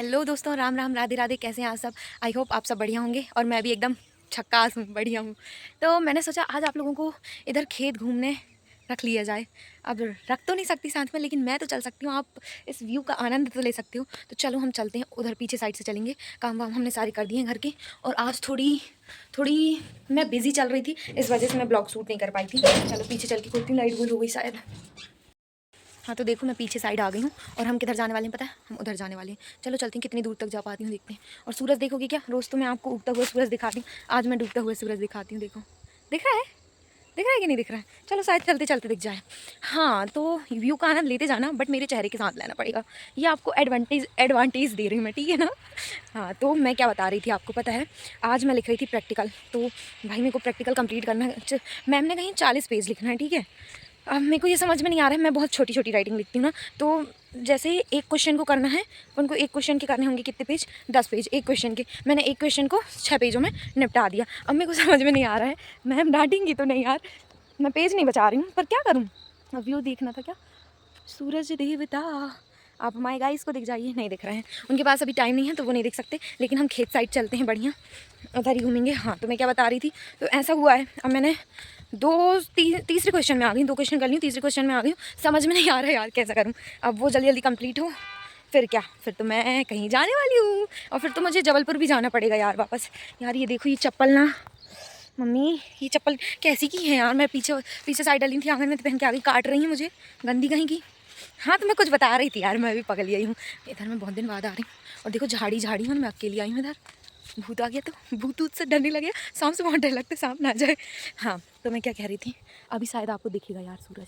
Hello दोस्तों, राम राम, राधे राधे। कैसे हैं आप सब? आई होप आप सब बढ़िया होंगे और मैं भी एकदम झक्कास हूँ, बढ़िया हूँ। तो मैंने सोचा आज आप लोगों को इधर खेत घूमने रख लिया जाए। अब रख तो नहीं सकती साथ में, लेकिन मैं तो चल सकती हूँ, आप इस व्यू का आनंद तो ले सकते हो। तो चलो हम चलते हैं, उधर पीछे साइड से चलेंगे। काम वाम हमने सारे कर दिए हैं घर के। और आज थोड़ी थोड़ी मैं बिज़ी चल रही थी, इस वजह से मैं ब्लॉग शूट नहीं कर पाई थी। चलो पीछे चल के खोलती हूँ, लाइट गुल हो गई शायद। हाँ तो देखो मैं पीछे साइड आ गई हूँ और हम किधर जाने वाले हैं पता है? हम उधर जाने वाले हैं। चलो चलते हैं, कितनी दूर तक जा पाती हूँ देखते हैं। और सूरज देखोगे क्या? रोज़ तो मैं आपको उगता हुआ सूरज दिखाती हूँ, आज मैं डूबता हुआ सूरज दिखाती हूँ। देखो दिख रहा है? दिख रहा है कि नहीं दिख रहा है? चलो शायद चलते चलते दिख जाए। हाँ तो व्यू का आनंद लेते जाना, बट मेरे चेहरे के साथ लेना पड़ेगा। ये आपको एडवांटेज दे रही हूँ मैं, ठीक है ना? हाँ तो मैं क्या बता रही थी आपको पता है? आज मैं लिख रही थी प्रैक्टिकल। तो भाई मेरे को प्रैक्टिकल कंप्लीट करना है। मैम ने कहीं 40 पेज लिखना है, ठीक है? अब मेरे को ये समझ में नहीं आ रहा है, मैं बहुत छोटी छोटी राइटिंग लिखती हूँ ना। तो जैसे एक क्वेश्चन को करना है, उनको एक क्वेश्चन के करने होंगे कितने पेज? 10 पेज एक क्वेश्चन के। मैंने एक क्वेश्चन को 6 पेजों में निपटा दिया। अब मेरे को समझ में नहीं आ रहा है, मैम डांटेंगी तो नहीं यार? मैं पेज नहीं बचा रही हूँ, पर क्या करूँ? अब व्यू देखना था क्या? सूरज देवता आप हमारे गाइस को दिख जाइए। नहीं दिख रहे हैं, उनके पास अभी टाइम नहीं है तो वो नहीं देख सकते। लेकिन हम खेत साइड चलते हैं, बढ़िया उधर ही घूमेंगे। हाँ तो मैं क्या बता रही थी? तो ऐसा हुआ है, अब मैंने तीसरे क्वेश्चन में आ गई, 2 क्वेश्चन कर ली हूँ, तीसरे क्वेश्चन में आ गई हूँ। समझ में नहीं आ रहा है यार कैसा करूँ। अब वो जल्दी जल्दी कंप्लीट हो, फिर क्या, फिर तो मैं कहीं जाने वाली हूँ। और फिर तो मुझे जबलपुर भी जाना पड़ेगा यार वापस। यार ये देखो, ये चप्पल ना मम्मी, ये चप्पल कैसी की है यार? मैं पीछे पीछे साइड डाली थी आंगन में, तो पहन के आ गई, काट रही है मुझे, गंदी कहीं की। हाँ तो मैं कुछ बता रही थी यार, मैं भी पगल गई हूँ। इधर मैं बहुत दिन बाद आ रही हूँ और देखो झाड़ी झाड़ी हूँ, मैं अकेली आई हूँ इधर। भूत आ गया तो भूत ऊत से डरने लगे। सांप से बहुत डर लगता है, सांप ना जाए। हाँ तो मैं क्या कह रही थी, अभी शायद आपको दिखेगा यार सूरज।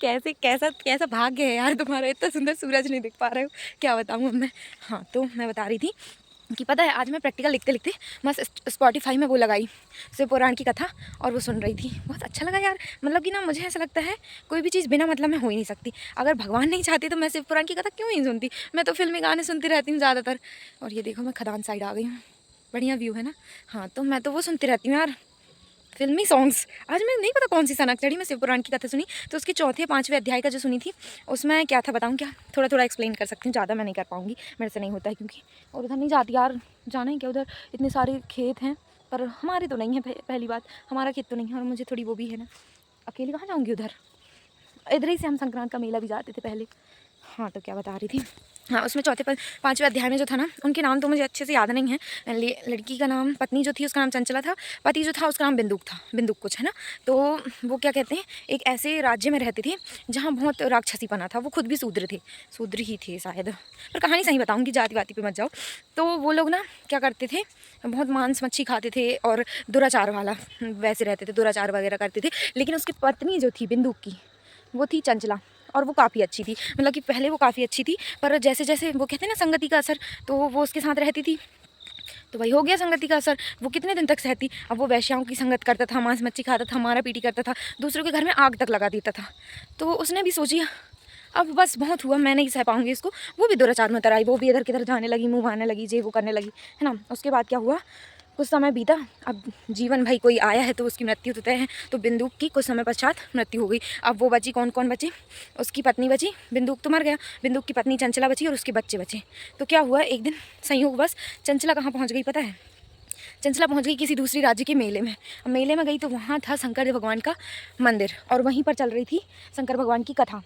कैसे कैसा कैसा भाग्य है यार तुम्हारा, इतना सुंदर सूरज नहीं दिख पा रहे हो, क्या बताऊँ अब मैं। हाँ तो मैं बता रही थी कि पता है आज मैं प्रैक्टिकल लिखते लिखते बस स्पॉटिफाई में वो लगाई, शिव पुराण की कथा, और वो सुन रही थी। बहुत अच्छा लगा यार। मतलब कि ना मुझे ऐसा लगता है कोई भी चीज़ बिना मतलब में हो ही नहीं सकती। अगर भगवान नहीं चाहते तो मैं शिव पुराण की कथा क्यों नहीं सुनती? मैं तो फिल्मी गाने सुनती रहती हूँ ज़्यादातर। और ये देखो मैं खदान साइड आ गई हूँ, बढ़िया व्यू है ना। हाँ तो मैं तो वो सुनती रहती हूँ यार, फिल्मी सॉन्ग्स। आज मैं नहीं पता कौन सी सनक चढ़ी, मैं शिव पुराण की कथा सुनी। तो उसके चौथे 5वें अध्याय का जो सुनी थी, उसमें क्या था बताऊँ क्या? थोड़ा थोड़ा एक्सप्लेन कर सकती हूँ, ज़्यादा मैं नहीं कर पाऊँगी, मेरे से नहीं होता है क्योंकि। और उधर नहीं जाती यार, जाना ही क्या उधर, इतने सारे खेत हैं पर हमारे तो नहीं है। पहली बात, हमारा खेत तो नहीं है और मुझे थोड़ी वो भी है ना, अकेले कहाँ जाऊँगी उधर? इधर ही से हम संक्रांत का मेला भी जाते थे पहले। हाँ तो क्या बता रही थी? हाँ उसमें चौथे 5वें अध्याय में जो था ना, उनके नाम तो मुझे अच्छे से याद नहीं है। लड़की का नाम, पत्नी जो थी उसका नाम चंचला था, पति जो था उसका नाम बिंदुक था, बिंदुक कुछ है ना। तो वो क्या कहते हैं, एक ऐसे राज्य में रहते थे जहाँ बहुत राक्षसीपना था। वो खुद भी शूद्र थे, शूद्र ही थे शायद, पर कहानी सही बताऊँगी, जाति वाति पे मत जाओ। तो वो लोग ना क्या करते थे, बहुत मांस मच्छी खाते थे और दुराचार वाला वैसे रहते थे, दुराचार वगैरह करते थे। लेकिन उसकी पत्नी जो थी बिंदुक की, वो थी चंचला, और वो काफ़ी अच्छी थी। मतलब कि पहले वो काफ़ी अच्छी थी, पर जैसे जैसे वो कहते हैं ना संगति का असर, तो वो उसके साथ रहती थी तो वही हो गया संगति का असर। वो कितने दिन तक सहती? अब वो वैश्याओं की संगत करता था, मांस मच्छी खाता था, मारा पीटी करता था, दूसरों के घर में आग तक लगा देता था। तो उसने भी सोची अब बस बहुत हुआ, मैं नहीं सह पाऊंगी इसको। वो भी दुराचार में उतर आई, वो भी इधर किधर जाने लगी, मुँह भाने लगी, जे वो करने लगी, है ना। उसके बाद क्या हुआ, कुछ समय बीता। अब जीवन भाई कोई आया है तो उसकी मृत्यु तो तय है। तो बिंदुक की कुछ समय पश्चात मृत्यु हो गई। अब वो बची, कौन कौन बचे? उसकी पत्नी बची, बिंदुक तो मर गया, बिंदुक की पत्नी चंचला बची और उसके बच्चे बचे। तो क्या हुआ, एक दिन संयोग बस चंचला कहाँ पहुँच गई पता है? चंचला पहुँच गई किसी दूसरी राज्य के मेले में। अब मेले में गई तो वहाँ था शंकर भगवान का मंदिर, और वहीं पर चल रही थी शंकर भगवान की कथा।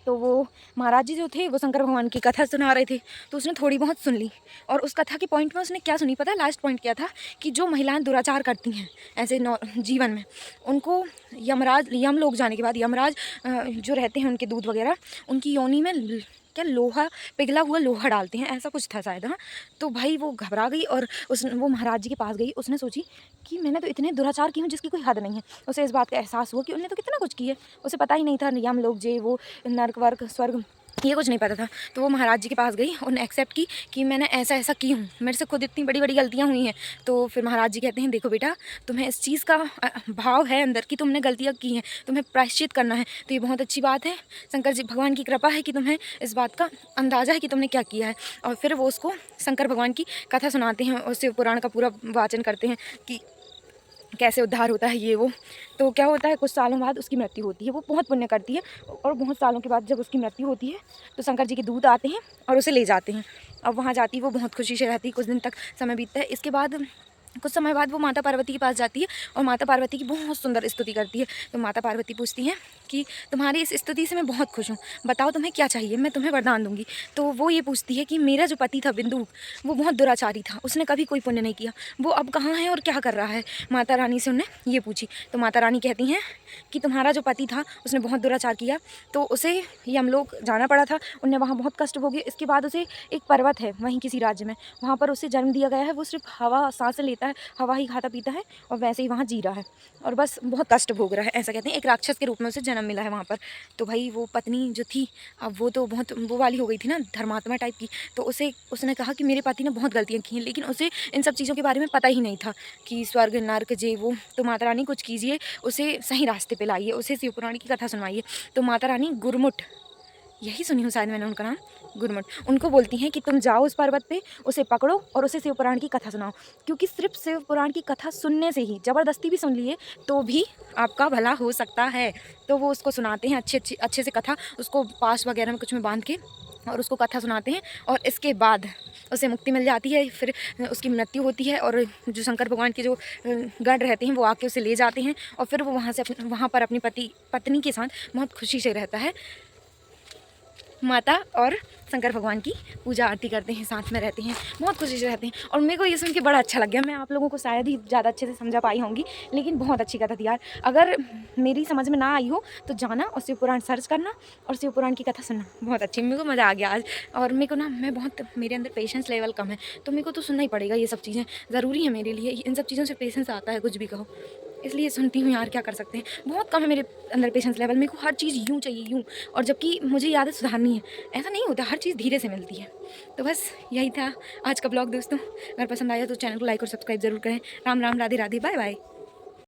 तो वो महाराज जी जो थे वो शंकर भगवान की कथा सुना रहे थे, तो उसने थोड़ी बहुत सुन ली। और उस कथा के पॉइंट में उसने क्या सुनी पता है? लास्ट पॉइंट क्या था कि जो महिलाएं दुराचार करती हैं ऐसे जीवन में, उनको यम लोग जाने के बाद यमराज जो रहते हैं उनके दूध वगैरह, उनकी योनि में क्या लोहा, पिघला हुआ लोहा डालते हैं, ऐसा कुछ था शायद। हाँ तो भाई वो घबरा गई और वो महाराज जी के पास गई। उसने सोची कि मैंने तो इतने दुराचार किए हैं जिसकी कोई हद नहीं है। उसे इस बात का एहसास हुआ कि उन्होंने तो कितना कुछ किया है, उसे पता ही नहीं था यम लोग, जे वो, नर्क वर्क स्वर्ग, ये कुछ नहीं पता था। तो वो महाराज जी के पास गई, उन्होंने एक्सेप्ट की कि मैंने ऐसा ऐसा की हूँ, मेरे से खुद इतनी बड़ी बड़ी गलतियाँ हुई हैं। तो फिर महाराज जी कहते हैं देखो बेटा, तुम्हें इस चीज़ का भाव है अंदर कि तुमने गलतियाँ की हैं, तुम्हें प्रायश्चित करना है। तो ये बहुत अच्छी बात है, शंकर जी भगवान की कृपा है कि तुम्हें इस बात का अंदाज़ा है कि तुमने क्या किया है। और फिर वो उसको शंकर भगवान की कथा सुनाते हैं और शिव पुराण का पूरा वाचन करते हैं कि कैसे उद्धार होता है ये वो। तो क्या होता है, कुछ सालों बाद उसकी मृत्यु होती है। वो बहुत पुण्य करती है और बहुत सालों के बाद जब उसकी मृत्यु होती है तो शंकर जी के दूत आते हैं और उसे ले जाते हैं। अब वहाँ जाती है, वो बहुत खुशी से रहती है, कुछ दिन तक समय बीतता है। इसके बाद कुछ समय बाद वो माता पार्वती के पास जाती है और माता पार्वती की बहुत सुंदर स्तुति करती है। तो माता पार्वती पूछती हैं कि तुम्हारी इस स्तुति से मैं बहुत खुश हूँ, बताओ तुम्हें क्या चाहिए, मैं तुम्हें वरदान दूंगी। तो वो ये पूछती है कि मेरा जो पति था बिंदु, वो बहुत दुराचारी था, उसने कभी कोई पुण्य नहीं किया, वो अब कहाँ है और क्या कर रहा है। माता रानी से उन्हें ये पूछी। तो माता रानी कहती हैं कि तुम्हारा जो पति था उसने बहुत दुराचार किया, तो उसे यमलोक जाना पड़ा था, उन्हें वहाँ बहुत कष्ट भोगे। इसके बाद उसे एक पर्वत है वहीं किसी राज्य में, वहाँ पर उसे जन्म दिया गया है। वो सिर्फ हवा सांसें लेता है, हवा ही खाता पीता है और वैसे ही वहाँ जी रहा है और बस बहुत कष्ट भोग रहा है, ऐसा कहते हैं। एक राक्षस के रूप में उसे जन्म मिला है वहाँ पर। तो भाई वो पत्नी जो थी, अब वो तो बहुत वो वाली हो गई थी ना, धर्मात्मा टाइप की। तो उसने कहा कि मेरे पति ने बहुत गलतियाँ की हैं, लेकिन उसे इन सब चीज़ों के बारे में पता ही नहीं था कि स्वर्ग नर्क जे वो। तो माता रानी कुछ कीजिए, उसे सही रास्ते पे लाइए, उसे शिव पुराण की कथा सुनवाइए। तो माता रानी गुरमुट, यही सुनी हो शायद मैंने उनका नाम, गुरमुट, उनको बोलती हैं कि तुम जाओ उस पर्वत पे, उसे पकड़ो और उसे शिव पुराण की कथा सुनाओ। क्योंकि सिर्फ शिव पुराण की कथा सुनने से ही, ज़बरदस्ती भी सुन लिए तो भी आपका भला हो सकता है। तो वो उसको सुनाते हैं अच्छे से कथा, उसको पास वगैरह में कुछ में बांध के और उसको कथा सुनाते हैं और इसके बाद उसे मुक्ति मिल जाती है। फिर उसकी मृत्यु होती है और जो शंकर भगवान के जो गण रहते हैं वो आके उसे ले जाते हैं और फिर वो वहाँ पर अपनी पत्नी के साथ बहुत खुशी से रहता है। माता और शंकर भगवान की पूजा आरती करते हैं, साथ में रहते हैं, बहुत खुशी से रहते हैं। और मेरे को ये सुन के बड़ा अच्छा लग गया। मैं आप लोगों को शायद ही ज़्यादा अच्छे से समझा पाई होंगी, लेकिन बहुत अच्छी कथा थी यार। अगर मेरी समझ में ना आई हो तो जाना और शिव पुराण सर्च करना और शिव पुराण की कथा सुनना, बहुत अच्छी। मेरे को मज़ा आ गया आज। और मेरे को ना, मेरे अंदर पेशेंस लेवल कम है, तो मेरे को तो सुनना ही पड़ेगा। ये सब चीज़ें ज़रूरी है मेरे लिए, इन सब चीज़ों से पेशेंस आता है, कुछ भी कहो, इसलिए सुनती हूँ यार, क्या कर सकते हैं। बहुत कम है मेरे अंदर पेशेंस लेवल, मेरे को हर चीज़ यूँ चाहिए यूँ, और जबकि मुझे ये आदत सुधारनी है। ऐसा नहीं होता, हर चीज़ धीरे से मिलती है। तो बस यही था आज का ब्लॉग दोस्तों। अगर पसंद आया तो चैनल को लाइक और सब्सक्राइब ज़रूर करें। Ram Ram, Radhe Radhe, bye bye.